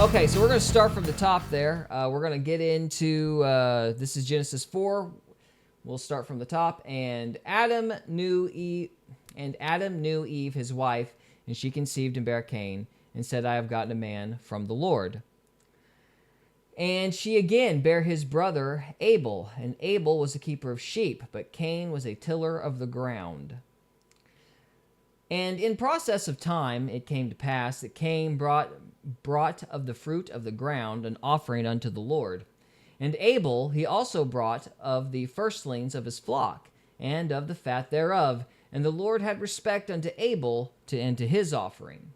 Okay, so we're going to start from the top there. We're going to get into, this is Genesis 4. We'll start from the top. And Adam knew Eve, his wife, and she conceived and bare Cain, and said, I have gotten a man from the Lord. And she again bare his brother Abel, and Abel was a keeper of sheep, but Cain was a tiller of the ground. And in process of time it came to pass that Cain brought of the fruit of the ground an offering unto the Lord. And Abel he also brought of the firstlings of his flock, and of the fat thereof. And the Lord had respect unto Abel and to his offering.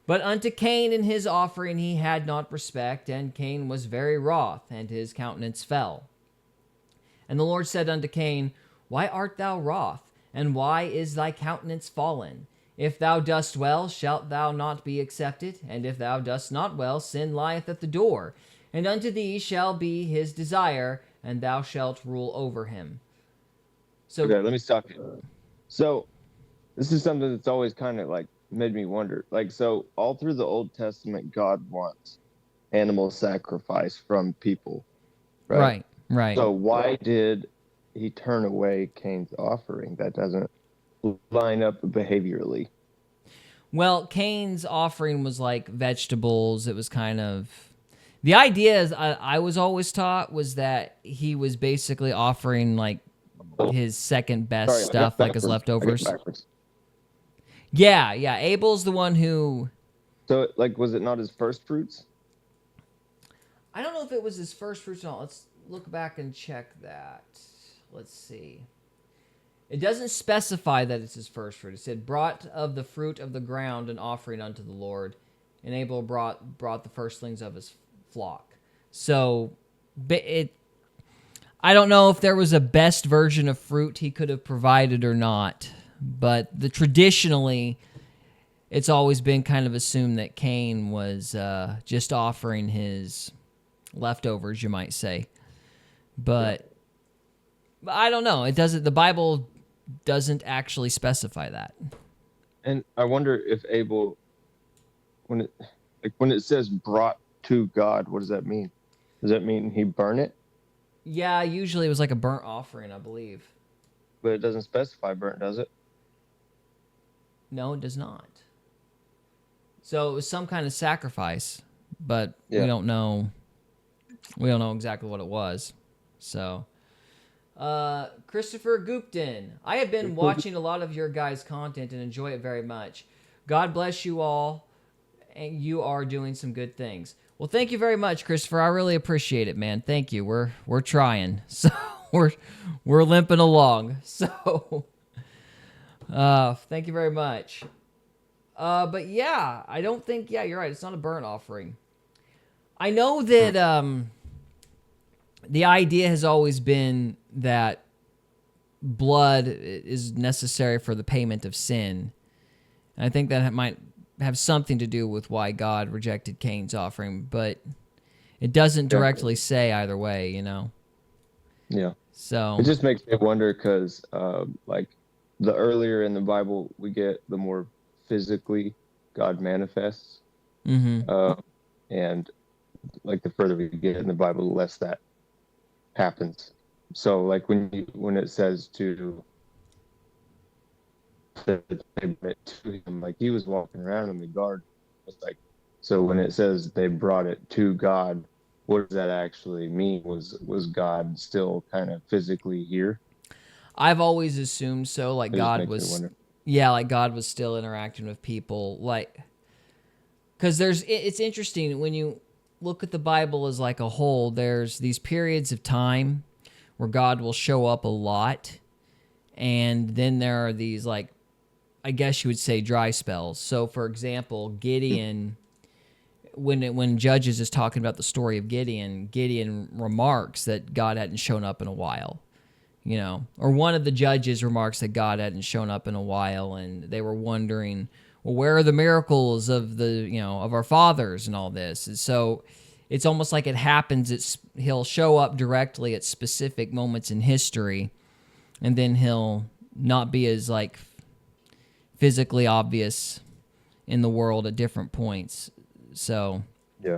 But unto Cain and his offering he had not respect, and Cain was very wroth, and his countenance fell. And the Lord said unto Cain, Why art thou wroth, and why is thy countenance fallen? If thou dost well, shalt thou not be accepted? And if thou dost not well, sin lieth at the door. And unto thee shall be his desire, and thou shalt rule over him. So, okay, let me stop you. So, this is something that's always kind of like made me wonder. Like, so all through the Old Testament, God wants animal sacrifice from people, right? Right. So why did he turn away Cain's offering? That doesn't line up behaviorally. Well, Cain's offering was like vegetables. It was kind of... The idea is I was always taught was that he was basically offering like his second best stuff, like his leftovers. Yeah. Abel's the one who... So, like, was it not his first fruits? I don't know if it was his first fruits or not. Let's look back and check that. Let's see. It doesn't specify that it's his first fruit. It said, brought of the fruit of the ground an offering unto the Lord. And Abel brought the firstlings of his flock. So, I don't know if there was a best version of fruit he could have provided or not. But traditionally, it's always been kind of assumed that Cain was just offering his leftovers, you might say. But I don't know. It doesn't. The Bible doesn't actually specify that. And I wonder if Abel, when it says brought to God, what does that mean? Does that mean he burned it? Yeah, usually it was like a burnt offering, I believe. But it doesn't specify burnt, does it? No, it does not. So it was some kind of sacrifice, but we don't know. We don't know exactly what it was. So, Christopher Gupton, I have been watching a lot of your guys' content and enjoy it very much. God bless you all, and you are doing some good things. Well, thank you very much, Christopher. I really appreciate it, man. Thank you. We're trying. So we're limping along. So thank you very much. But yeah, I don't think, you're right. It's not a burnt offering. I know that the idea has always been that blood is necessary for the payment of sin. And I think that might have something to do with why God rejected Cain's offering, but it doesn't directly say either way, you know? Yeah. So it just makes me wonder because, like, the earlier in the Bible we get, the more physically God manifests. Mm-hmm. And, like, the further we get in the Bible, the less that happens. So, like, when it says to him, like, he was walking around in the garden. It's like, so when it says they brought it to God, what does that actually mean? Was God still kind of physically here? I've always assumed so. Like God was, like God was still interacting with people. Like, because it's interesting when you look at the Bible as like a whole. There's these periods of time where God will show up a lot, and then there are these, like, I guess you would say, dry spells. So, for example, Gideon, when Judges is talking about the story of Gideon remarks that God hadn't shown up in a while, you know, or one of the judges remarks that God hadn't shown up in a while, and they were wondering, well, where are the miracles of of our fathers and all this? And so it's almost like it happens. He'll show up directly at specific moments in history, and then he'll not be as, like, physically obvious in the world at different points. So Yeah.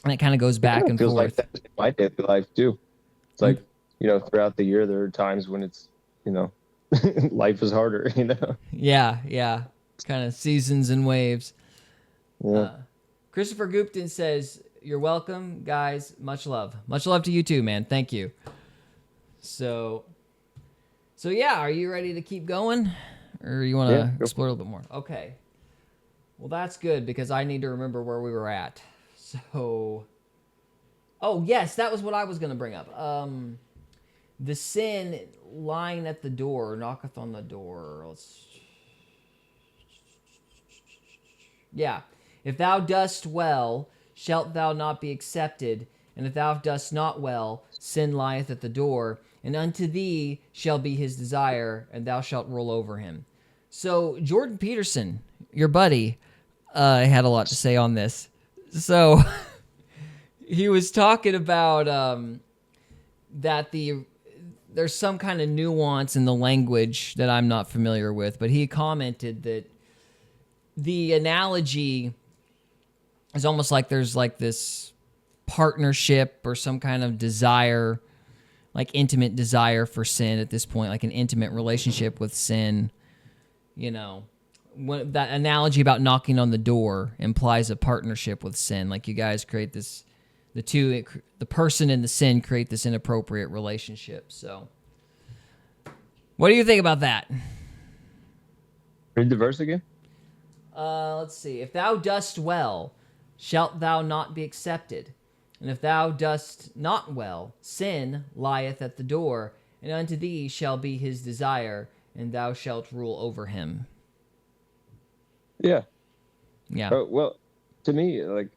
And it kind of goes back and feels forth. like that in my daily life too. It's like, throughout the year, there are times when it's, life is harder, Yeah. It's kind of seasons and waves. Yeah. Christopher Gupton says, "You're welcome, guys. Much love. Much love to you too, man. Thank you." So yeah, are you ready to keep going? Or you want to explore a little bit more? Okay. Well, that's good because I need to remember where we were at. So, oh, yes, that was what I was going to bring up. The sin lying at the door, knocketh on the door. Yeah. If thou dost well, shalt thou not be accepted. And if thou dost not well, sin lieth at the door. And unto thee shall be his desire, and thou shalt rule over him. So Jordan Peterson, your buddy, had a lot to say on this. So he was talking about that there's some kind of nuance in the language that I'm not familiar with, but he commented that the analogy is almost like there's like this partnership or some kind of desire, like intimate desire for sin at this point, like an intimate relationship with sin. When that analogy about knocking on the door implies a partnership with sin. Like you guys create this, the person and the sin create this inappropriate relationship. So what do you think about that? Read the verse again. Let's see. If thou dost well, shalt thou not be accepted. And if thou dost not well, sin lieth at the door, and unto thee shall be his desire, and thou shalt rule over him. Yeah. Yeah. Well, to me, like,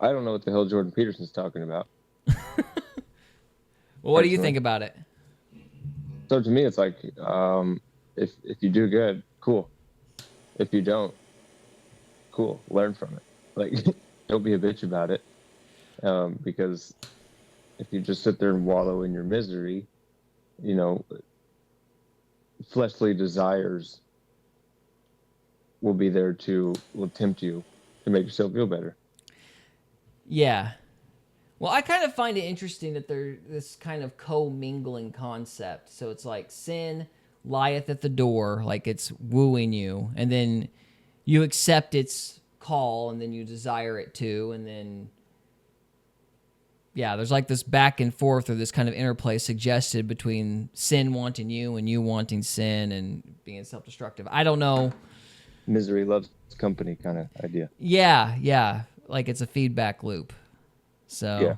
I don't know what the hell Jordan Peterson's talking about. Well, what do you think about it? So to me, it's like, if you do good, cool. If you don't, cool. Learn from it. Like, don't be a bitch about it. Because if you just sit there and wallow in your misery, fleshly desires will be there will tempt you to make yourself feel better. Yeah. Well, I kind of find it interesting that there's this kind of co-mingling concept. So it's like sin lieth at the door, like it's wooing you, and then you accept its call, and then you desire it too, and then there's like this back and forth or this kind of interplay suggested between sin wanting you and you wanting sin and being self-destructive. I don't know. Misery loves company kind of idea. Yeah. Like it's a feedback loop. So, yeah.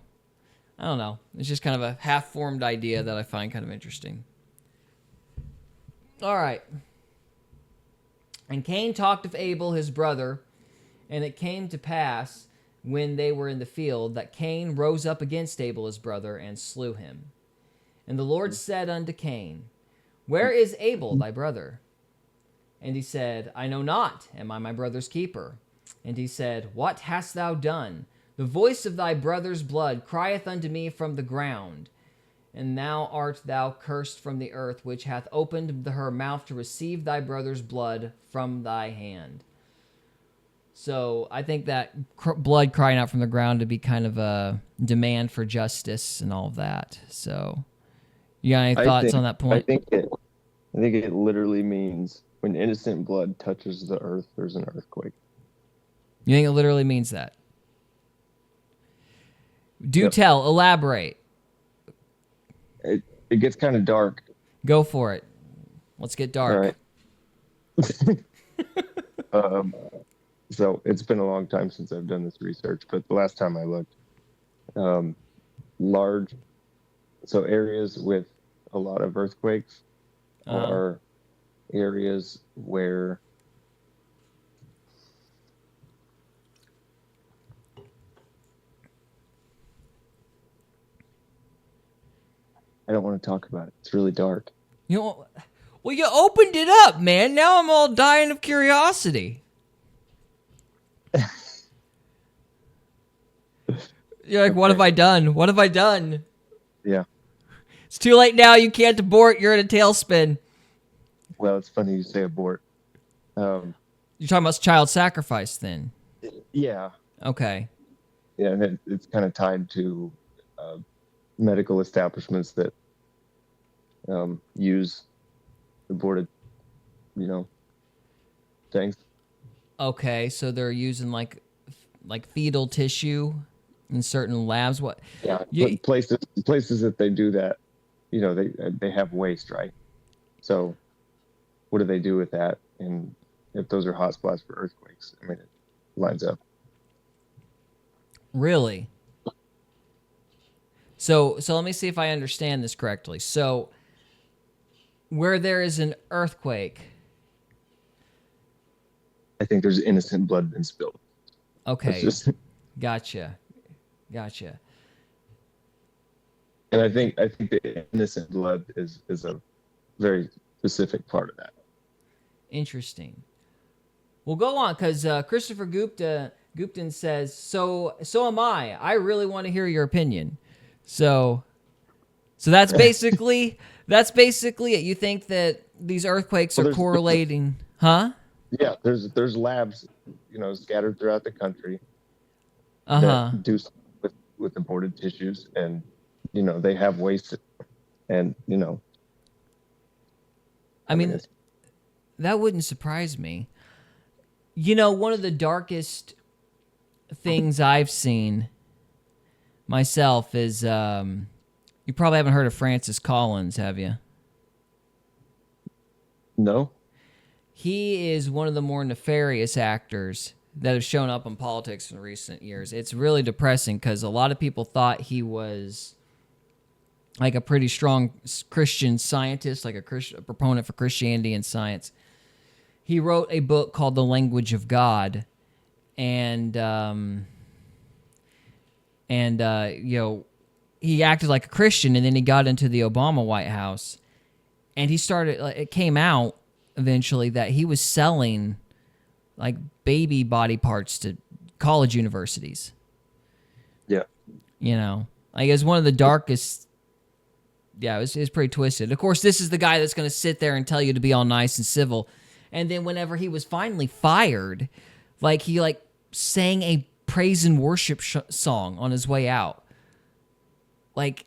I don't know. It's just kind of a half-formed idea that I find kind of interesting. All right. And Cain talked of Abel, his brother, and it came to pass when they were in the field that Cain rose up against Abel, his brother, and slew him. And the Lord said unto Cain, Where is Abel, thy brother? And he said, I know not. Am I my brother's keeper? And he said, What hast thou done? The voice of thy brother's blood crieth unto me from the ground. And now art thou cursed from the earth, which hath opened her mouth to receive thy brother's blood from thy hand. So I think that blood crying out from the ground to be kind of a demand for justice and all of that. So you got any thoughts on that point? I think it literally means when innocent blood touches the earth, there's an earthquake. You think it literally means that? Do tell, elaborate. It gets kind of dark. Go for it. Let's get dark. All right. So it's been a long time since I've done this research, but the last time I looked, areas with a lot of earthquakes are areas where I don't want to talk about it. It's really dark. Well, you opened it up, man. Now I'm all dying of curiosity. You're like, What have I done? What have I done? Yeah. It's too late now. You can't abort. You're in a tailspin. Well, it's funny you say abort. You're talking about child sacrifice then? Yeah. Okay. Yeah, and it's kind of tied to medical establishments that use aborted, you know, things. Okay, so they're using like fetal tissue in certain labs. What? Yeah, You, places that they do that, they have waste, right? So what do they do with that? And if those are hotspots for earthquakes, I mean, it lines up. really? So let me see if I understand this correctly. So where there is an earthquake, I think there's innocent blood been spilled. That's okay, just, gotcha, and I think the innocent blood is a very specific part of that. interesting. Well, go on, because Christopher Gupton says, so am I. I really want to hear your opinion. So that's basically it. You think that these earthquakes Well, are there's correlating, huh? yeah, there's labs, scattered throughout the country Uh that huh. do stuff with imported tissues, and they have waste, and I I mean mean, it's that wouldn't surprise me. One of the darkest things I've seen myself is you probably haven't heard of Francis Collins, have you? no. He is one of the more nefarious actors that have shown up in politics in recent years. It's really depressing because a lot of people thought he was like a pretty strong Christian scientist, like a proponent for Christianity and science. He wrote a book called The Language of God, and he acted like a Christian, and then he got into the Obama White House, and he started. It came out eventually that he was selling like baby body parts to college universities. Yeah. Like it's one of the darkest. Yeah, it's pretty twisted. Of course, this is the guy that's going to sit there and tell you to be all nice and civil, and then whenever he was finally fired, like he sang a praise and worship song on his way out. Like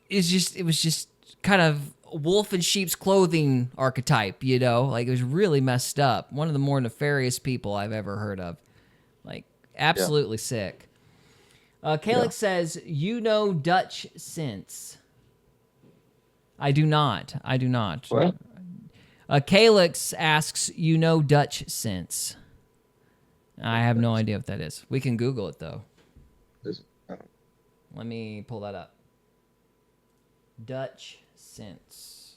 it was just kind of wolf in sheep's clothing archetype, like it was really messed up. One of the more nefarious people I've ever heard of. Like Yeah. absolutely sick. Yeah. Kalix says, Dutch sense. I do not. Well, Kalix asks, Dutch sense. I have no idea what that is. We can Google it, though. this, Let me pull that up. Dutch sense.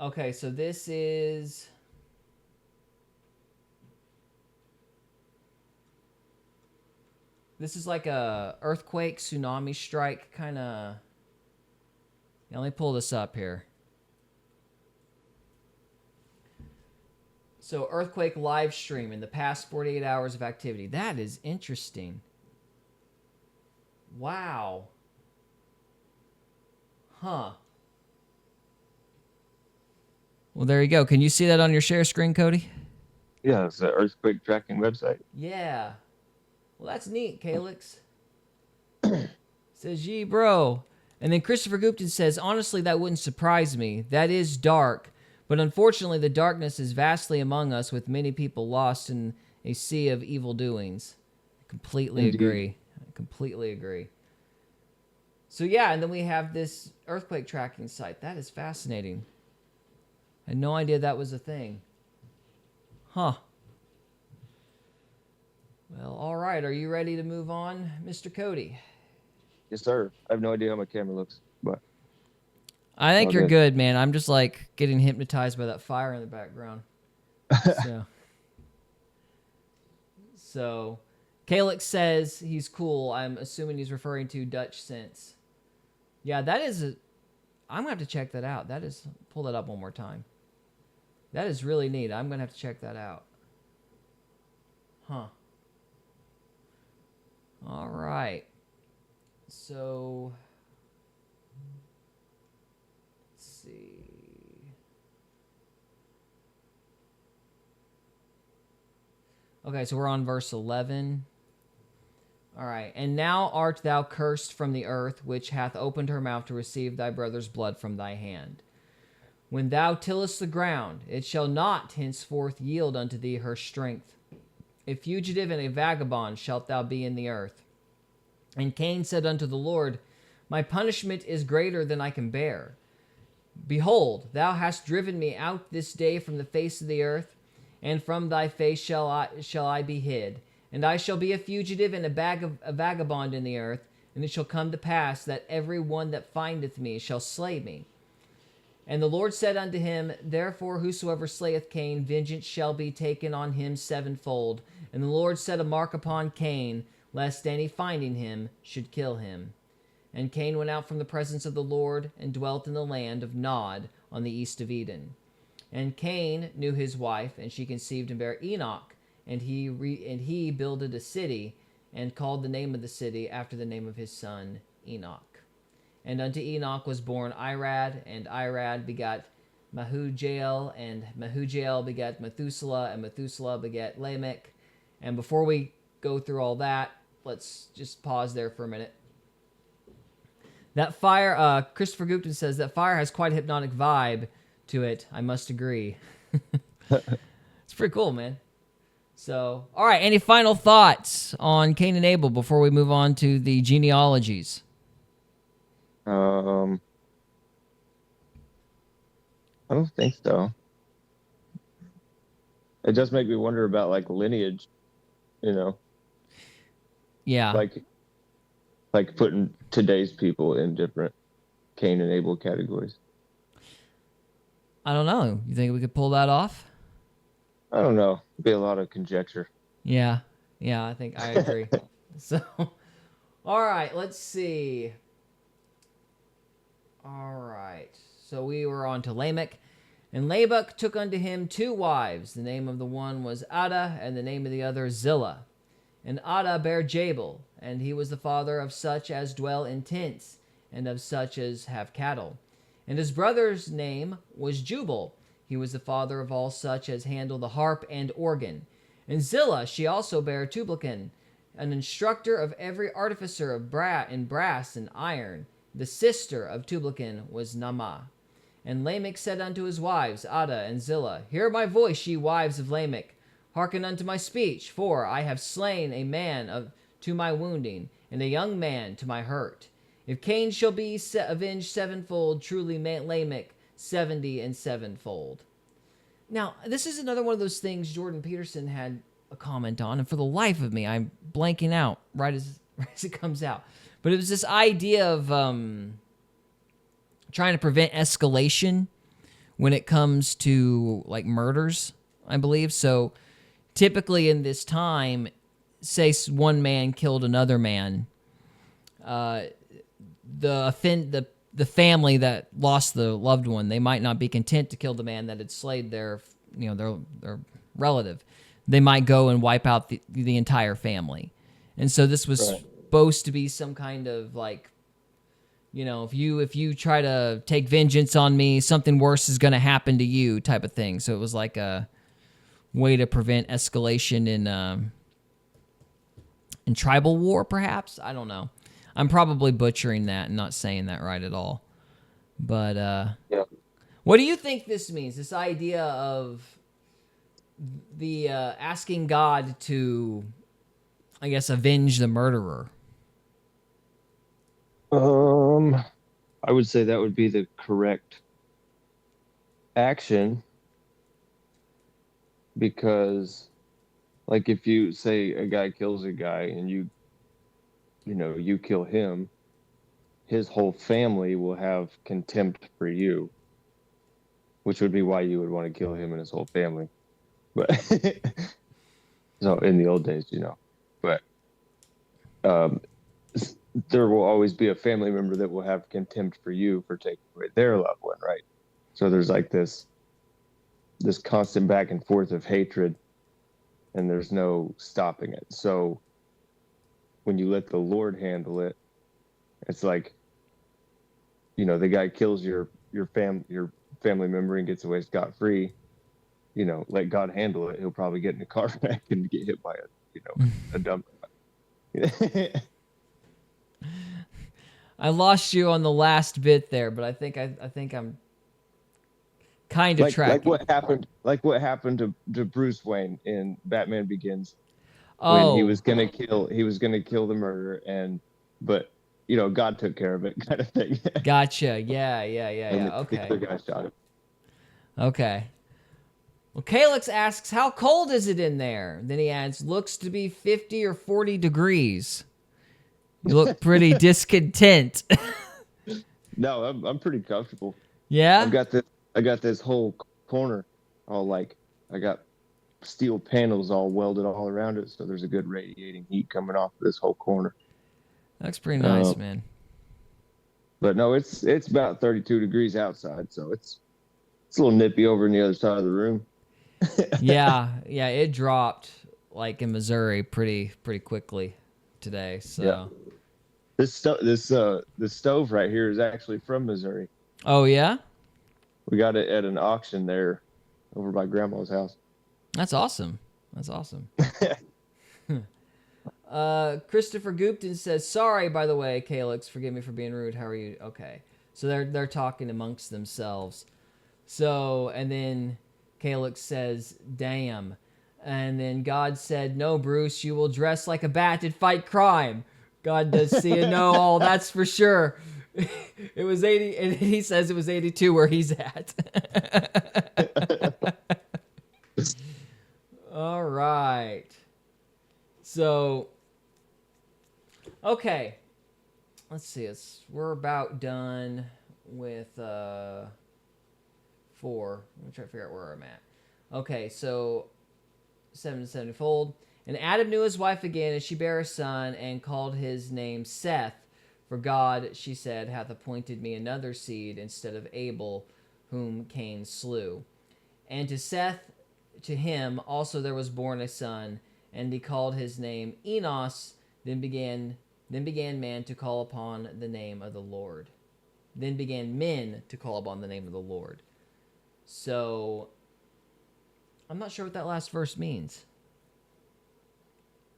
Okay, so this is... This is like a earthquake, tsunami strike kind of... Yeah, let me pull this up here. So, earthquake live stream in the past 48 hours of activity. That is interesting. Wow. Huh. Well, there you go. Can you see that on your share screen, Cody? yeah, it's an earthquake tracking website. Yeah. Well, that's neat, Kalix. Says, yee, bro. And then Christopher Gupton says, honestly, that wouldn't surprise me. That is dark. But unfortunately, the darkness is vastly among us, with many people lost in a sea of evil doings. I completely Indeed. agree. Completely agree. So yeah, and then we have this earthquake tracking site. That is fascinating. I had no idea that was a thing. Huh. Well, all right. Are you ready to move on, Mr. Cody? Yes, sir. I have no idea how my camera looks, but I think all you're good. good, man. I'm just like getting hypnotized by that fire in the background. So Kalix says he's cool. I'm assuming he's referring to Dutch sense. Yeah, that is I'm gonna have to check that out. Pull that up one more time. That is really neat. I'm gonna have to check that out. Huh. All right. So let's see. Okay, so we're on verse 11. All right. And now art thou cursed from the earth, which hath opened her mouth to receive thy brother's blood from thy hand. When thou tillest the ground, it shall not henceforth yield unto thee her strength. A fugitive and a vagabond shalt thou be in the earth. And Cain said unto the Lord, my punishment is greater than I can bear. Behold, thou hast driven me out this day from the face of the earth, and from thy face shall I be hid. And I shall be a fugitive and a vagabond in the earth, and it shall come to pass that every one that findeth me shall slay me. And the Lord said unto him, therefore whosoever slayeth Cain, vengeance shall be taken on him sevenfold. And the Lord set a mark upon Cain, lest any finding him should kill him. And Cain went out from the presence of the Lord, and dwelt in the land of Nod, on the east of Eden. And Cain knew his wife, and she conceived and bare Enoch. And he builded a city, and called the name of the city after the name of his son Enoch. And unto Enoch was born Irad, and Irad begat Mahujael, and Mahujael begat Methuselah, and Methuselah begat Lamech. And before we go through all that, let's just pause there for a minute. That fire, Christopher Gupton says, that fire has quite a hypnotic vibe to it. I must agree. It's pretty cool, man. So, all right, any final thoughts on Cain and Abel before we move on to the genealogies? I don't think so. It does make me wonder about like lineage, you know. Yeah. Like putting today's people in different Cain and Abel categories. I don't know. You think we could pull that off? I don't know. It'd be a lot of conjecture. Yeah, I think I agree. So, all right, let's see. All right, so we were on to Lamech. And Lamech took unto him 2 wives. The name of the one was Adah, and the name of the other Zillah. And Adah bare Jabal, and he was the father of such as dwell in tents, and of such as have cattle. And his brother's name was Jubal. He was the father of all such as handle the harp and organ. And Zillah, she also bare Tubal-cain, an instructor of every artificer of brass and iron. The sister of Tubal-cain was Naamah. And Lamech said unto his wives, Adah and Zillah, hear my voice, ye wives of Lamech. Hearken unto my speech, for I have slain a man to my wounding, and a young man to my hurt. If Cain shall be avenged sevenfold, truly Lamech 70 and sevenfold. Now, this is another one of those things Jordan Peterson had a comment on, and for the life of me, I'm blanking out right as it comes out. But it was this idea of trying to prevent escalation when it comes to like murders, I believe. So typically in this time, say one man killed another man, the family that lost the loved one, they might not be content to kill the man that had slayed their relative. They might go and wipe out the entire family. And so this was supposed to be some kind of like, if you try to take vengeance on me, something worse is going to happen to you type of thing. So it was like a way to prevent escalation in tribal war, perhaps. I don't know. I'm probably butchering that and not saying that right at all. But yeah. What do you think this means? This idea of the asking God to, I guess, avenge the murderer. I would say that would be the correct action, because like if you say a guy kills a guy and you kill him, his whole family will have contempt for you, which would be why you would want to kill him and his whole family. But so in the old days, but there will always be a family member that will have contempt for you for taking away their loved one, right? So there's like this constant back and forth of hatred, and there's no stopping it. So when you let the Lord handle it, it's like, the guy kills your family member and gets away scot-free, let God handle it, he'll probably get in a car wreck and get hit by a dump. I lost you on the last bit there, but I think I'm kind of tracking. Like what happened to Bruce Wayne in Batman Begins, when Oh, he was gonna kill the murderer, but God took care of it, kind of thing. gotcha. Yeah. And the Okay. other guy shot him. Okay. Well, Calix asks, how cold is it in there? Then he adds, looks to be 50 or 40 degrees. You look pretty discontent. No, I'm pretty comfortable. Yeah? I got this whole corner all I got steel panels all welded all around it, so there's a good radiating heat coming off this whole corner. That's pretty nice, man. But no, it's about 32 degrees outside, so it's a little nippy over on the other side of the room. yeah, it dropped like in Missouri pretty quickly today. So yeah. This stove right here is actually from Missouri. Oh yeah? We got it at an auction there over by Grandma's house. That's awesome. Christopher Gupton says, sorry, by the way, Calix, forgive me for being rude. How are you? Okay. So they're talking amongst themselves. So, and then Calix says, damn. And then God said, no, Bruce, you will dress like a bat and fight crime. God does see and know all, that's for sure. It was 80, and he says it was 82 where he's at. All right. So, okay. Let's see. We're about done with 4. Let me try to figure out where I'm at. Okay, so 770-fold. And Adam knew his wife again, and she bare a son, and called his name Seth. For God, she said, hath appointed me another seed instead of Abel, whom Cain slew. And to Seth, to him also there was born a son, and he called his name Enos. Then began man to call upon the name of the Lord. Then began men to call upon the name of the Lord. So, I'm not sure what that last verse means.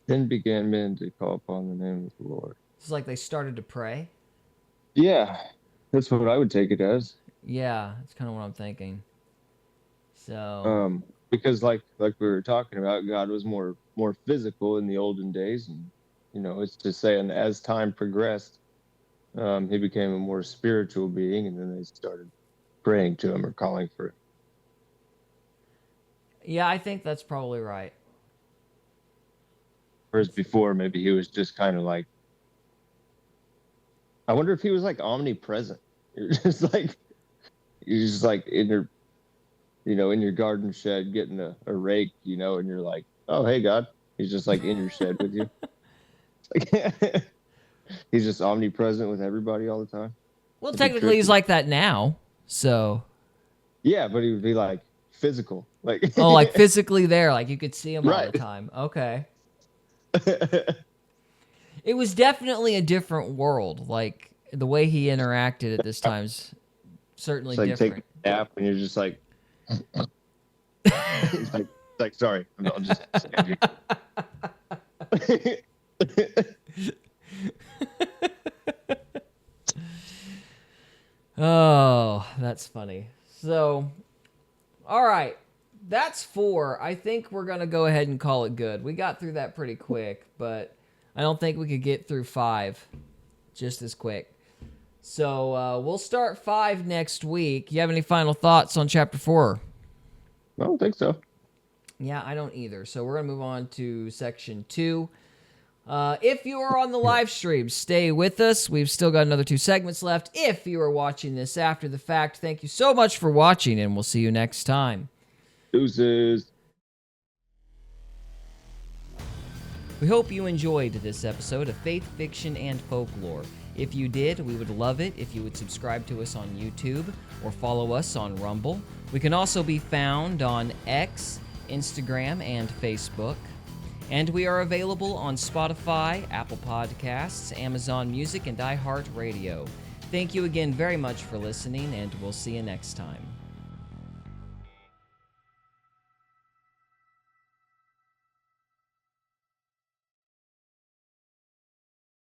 Then began men to call upon the name of the Lord. It's like they started to pray. Yeah, that's what I would take it as. Yeah, that's kind of what I'm thinking. So, because like we were talking about, God was more physical in the olden days, and it's just saying as time progressed, he became a more spiritual being, and then they started praying to him or calling for him. Yeah, I think that's probably right. Whereas before, maybe he was just kind of like, I wonder if he was like omnipresent. You're just like in your, in your garden shed getting a rake, and you're like, oh, hey, God. He's just like in your shed with you. Like, he's just omnipresent with everybody all the time. Well, technically he's like that now, so. Yeah, but he would be like physical. Like oh, like physically there, like you could see him right. all the time. Okay. It was definitely a different world. Like the way he interacted at this time's certainly it's like different. Take a nap and you're just like, it's like sorry, I'll just stand here. Oh, that's funny. So, all right. That's 4. I think we're going to go ahead and call it good. We got through that pretty quick, but I don't think we could get through 5 just as quick. So we'll start 5 next week. You have any final thoughts on Chapter 4? I don't think so. Yeah, I don't either. So we're going to move on to Section 2. If you are on the live stream, stay with us. We've still got another 2 segments left. If you are watching this after the fact, thank you so much for watching, and we'll see you next time. Deuces. We hope you enjoyed this episode of Faith, Fiction, and Folklore. If you did, we would love it if you would subscribe to us on YouTube or follow us on Rumble. We can also be found on X, Instagram, and Facebook. And we are available on Spotify, Apple Podcasts, Amazon Music, and iHeartRadio. Thank you again very much for listening, and we'll see you next time.